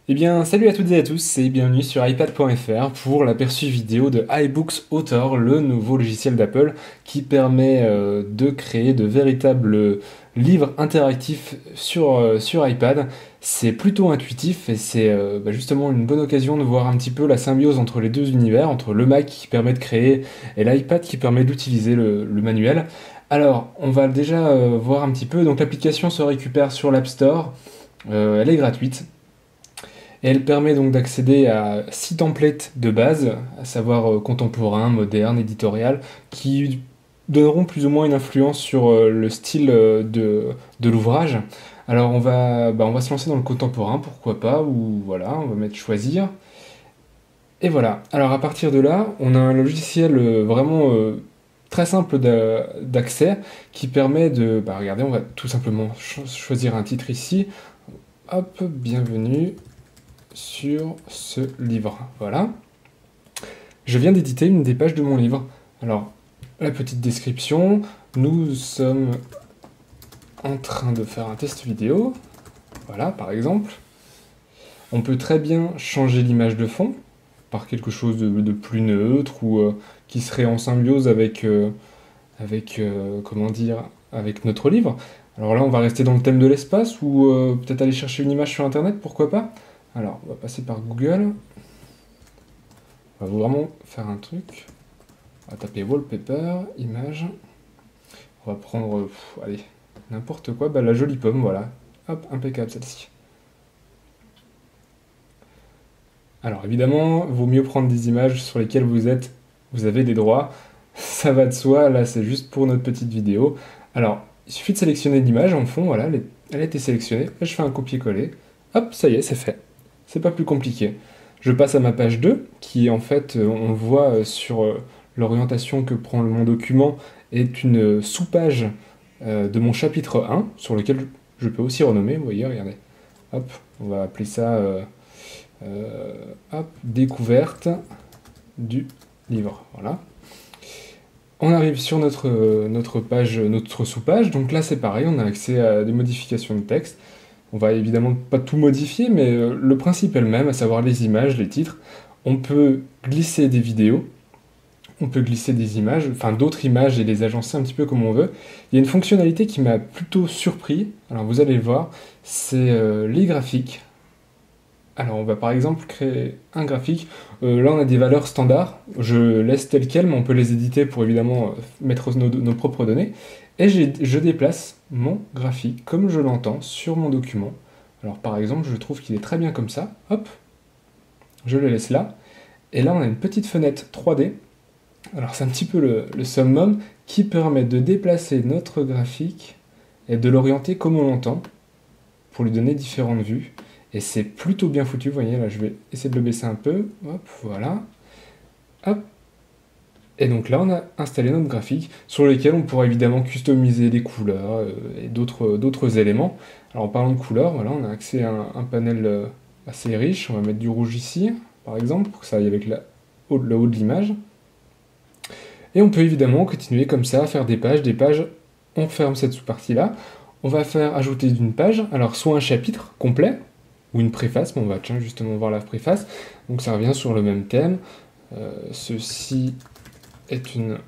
Eh bien, salut à toutes et à tous et bienvenue sur iPad.fr pour l'aperçu vidéo de iBooks Author, le nouveau logiciel d'Apple qui permet de créer de véritables livres interactifs sur iPad. C'est plutôt intuitif et c'est justement une bonne occasion de voir un petit peu la symbiose entre les deux univers, entre le Mac qui permet de créer et l'iPad qui permet d'utiliser le manuel. Alors, on va déjà voir un petit peu. Donc, l'application se récupère sur l'App Store. Elle est gratuite. Et elle permet donc d'accéder à 6 templates de base, à savoir contemporain, moderne, éditorial, qui donneront plus ou moins une influence sur le style de l'ouvrage. Alors on va se lancer dans le contemporain, pourquoi pas, ou voilà, on va mettre choisir. Et voilà. Alors à partir de là, on a un logiciel vraiment très simple d'accès qui permet de... Bah regardez, on va tout simplement choisir un titre ici. Hop, bienvenue sur ce livre. Voilà. Je viens d'éditer une des pages de mon livre. Alors, la petite description. Nous sommes en train de faire un test vidéo. Voilà, par exemple. On peut très bien changer l'image de fond par quelque chose de plus neutre ou qui serait en symbiose comment dire, avec notre livre. Alors là, on va rester dans le thème de l'espace ou peut-être aller chercher une image sur Internet, pourquoi pas. Alors, on va passer par Google. On va vraiment faire un truc. On va taper wallpaper, image. On va prendre, allez, n'importe quoi. Bah, la jolie pomme, voilà. Hop, impeccable celle-ci. Alors évidemment, vaut mieux prendre des images sur lesquelles vous avez des droits. Ça va de soi, là c'est juste pour notre petite vidéo. Alors, il suffit de sélectionner l'image en fond, voilà, elle a été sélectionnée. Je fais un copier-coller. Hop, ça y est, c'est fait. C'est pas plus compliqué. Je passe à ma page 2, qui en fait, on le voit sur l'orientation que prend mon document, est une sous-page de mon chapitre 1, sur lequel je peux aussi renommer, vous voyez, regardez. Hop, on va appeler ça hop, découverte du livre. Voilà. On arrive sur notre page, notre sous-page. Donc là, c'est pareil, on a accès à des modifications de texte. On va évidemment pas tout modifier, mais le principe est le même, à savoir les images, les titres. On peut glisser des vidéos, on peut glisser des images, enfin d'autres images et les agencer un petit peu comme on veut. Il y a une fonctionnalité qui m'a plutôt surpris, alors vous allez le voir, c'est les graphiques. Alors on va par exemple créer un graphique. Là on a des valeurs standards, je laisse telles quelles, mais on peut les éditer pour évidemment mettre nos propres données. Et je déplace mon graphique comme je l'entends sur mon document. Alors par exemple je trouve qu'il est très bien comme ça, hop, je le laisse là. Et là on a une petite fenêtre 3D. Alors c'est un petit peu le summum qui permet de déplacer notre graphique et de l'orienter comme on l'entend pour lui donner différentes vues. Et c'est plutôt bien foutu, vous voyez, là je vais essayer de le baisser un peu, hop, voilà, hop. Et donc là on a installé notre graphique sur lequel on pourra évidemment customiser les couleurs et d'autres éléments. Alors en parlant de couleurs, voilà, on a accès à un panel assez riche, on va mettre du rouge ici, par exemple, pour que ça aille avec le haut de l'image. Et on peut évidemment continuer comme ça, à faire des pages, on ferme cette sous-partie-là, on va faire ajouter d'une page, alors soit un chapitre complet, ou une préface, mais on va justement voir la préface. Donc ça revient sur le même thème. Ceci est une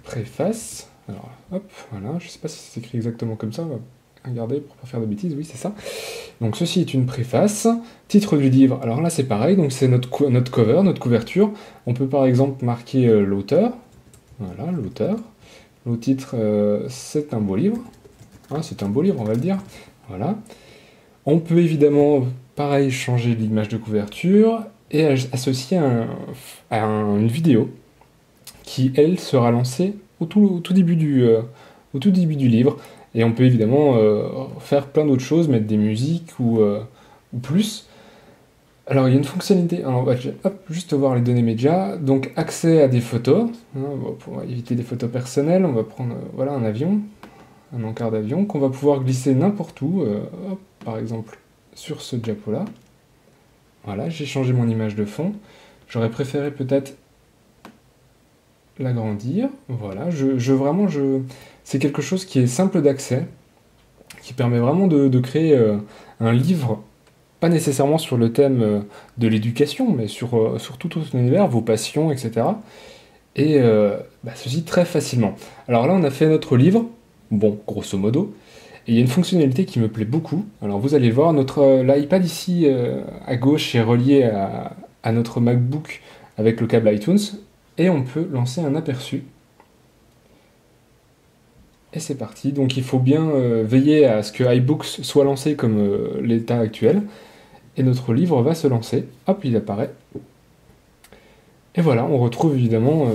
préface. Alors hop, voilà, je ne sais pas si c'est écrit exactement comme ça, on va regarder pour pas faire de bêtises, oui c'est ça. Donc ceci est une préface. Titre du livre, alors là c'est pareil, donc c'est notre cover, notre couverture. On peut par exemple marquer l'auteur. Voilà, l'auteur. Le titre, c'est un beau livre. Ah, c'est un beau livre, on va le dire. Voilà. On peut évidemment, pareil, changer l'image de couverture et associer une vidéo qui, elle, sera lancée au tout début du livre. Et on peut évidemment faire plein d'autres choses, mettre des musiques ou plus. Alors, il y a une fonctionnalité, alors, on va juste voir les données médias. Donc, accès à des photos, hein, pour éviter des photos personnelles, on va prendre voilà, un avion, un encart d'avion, qu'on va pouvoir glisser n'importe où, hop, par exemple sur ce diapo-là. Voilà, j'ai changé mon image de fond. J'aurais préféré peut-être l'agrandir. Voilà, c'est quelque chose qui est simple d'accès, qui permet vraiment de créer un livre pas nécessairement sur le thème de l'éducation, mais sur tout ton univers, vos passions, etc. Et ceci très facilement. Alors là, on a fait notre livre, bon, grosso modo, et il y a une fonctionnalité qui me plaît beaucoup. Alors vous allez le voir, l'iPad ici à gauche est relié à notre MacBook avec le câble iTunes, et on peut lancer un aperçu. Et c'est parti. Donc il faut bien veiller à ce que iBooks soit lancé comme l'état actuel. Et notre livre va se lancer. Hop, il apparaît. Et voilà, on retrouve évidemment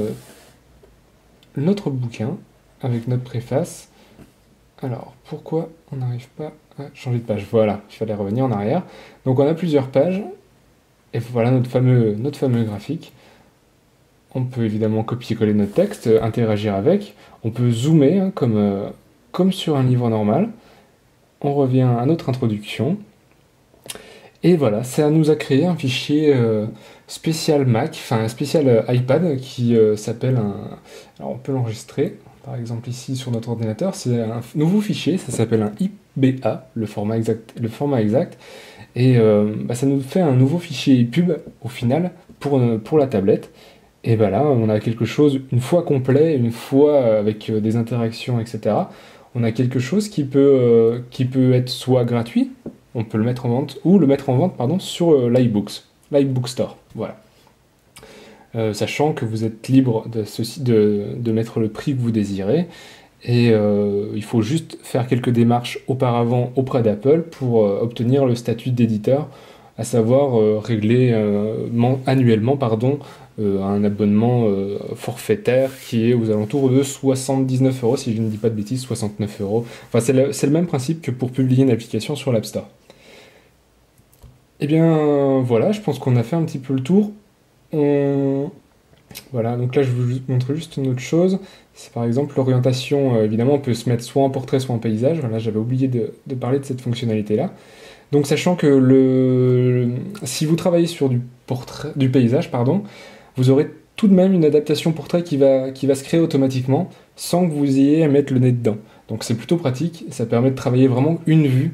notre bouquin avec notre préface. Alors, pourquoi on n'arrive pas à changer de page? Voilà, il fallait revenir en arrière. Donc on a plusieurs pages. Et voilà notre fameux graphique. On peut évidemment copier-coller notre texte, interagir avec. On peut zoomer hein, comme sur un livre normal. On revient à notre introduction. Et voilà, ça nous a créé un fichier spécial Mac, enfin spécial iPad qui s'appelle un... Alors on peut l'enregistrer, par exemple ici sur notre ordinateur. C'est un nouveau fichier, ça s'appelle un IBA, le format exact. Et ça nous fait un nouveau fichier pub au final pour la tablette. Et là, on a quelque chose, une fois complet, une fois avec des interactions, etc. On a quelque chose qui peut être soit gratuit, on peut le mettre en vente, ou le mettre en vente pardon, sur l'iBook Store. Voilà. Sachant que vous êtes libre de mettre le prix que vous désirez. Et il faut juste faire quelques démarches auparavant auprès d'Apple pour obtenir le statut d'éditeur, à savoir régler annuellement un abonnement forfaitaire qui est aux alentours de 79 €, si je ne dis pas de bêtises, 69 €. Enfin, c'est le même principe que pour publier une application sur l'App Store. Eh bien, voilà, je pense qu'on a fait un petit peu le tour. Voilà, donc là, je vous montre juste une autre chose. C'est par exemple l'orientation. Évidemment, on peut se mettre soit en portrait, soit en paysage. Voilà, j'avais oublié de parler de cette fonctionnalité-là. Donc, sachant que si vous travaillez sur du paysage, vous aurez tout de même une adaptation portrait qui va se créer automatiquement sans que vous ayez à mettre le nez dedans. Donc c'est plutôt pratique, ça permet de travailler vraiment une vue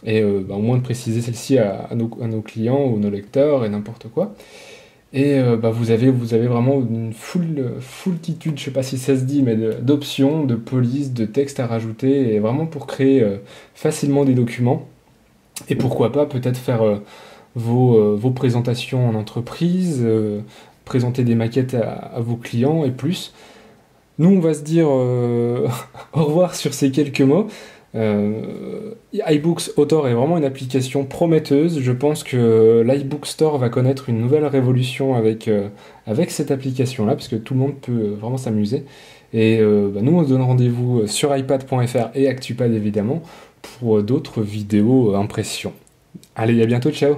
et au moins de préciser celle-ci à nos clients ou nos lecteurs et n'importe quoi. Et vous avez vraiment une foultitude, je sais pas si ça se dit, mais d'options, de polices, de textes à rajouter, et vraiment pour créer facilement des documents. Et pourquoi pas peut-être faire vos présentations en entreprise, présenter des maquettes à vos clients et plus. Nous, on va se dire au revoir sur ces quelques mots. iBooks Author est vraiment une application prometteuse. Je pense que l'iBook Store va connaître une nouvelle révolution avec cette application-là, parce que tout le monde peut vraiment s'amuser. Et nous, on se donne rendez-vous sur ipad.fr et Actupad évidemment pour d'autres vidéos impressions. Allez, à bientôt, ciao!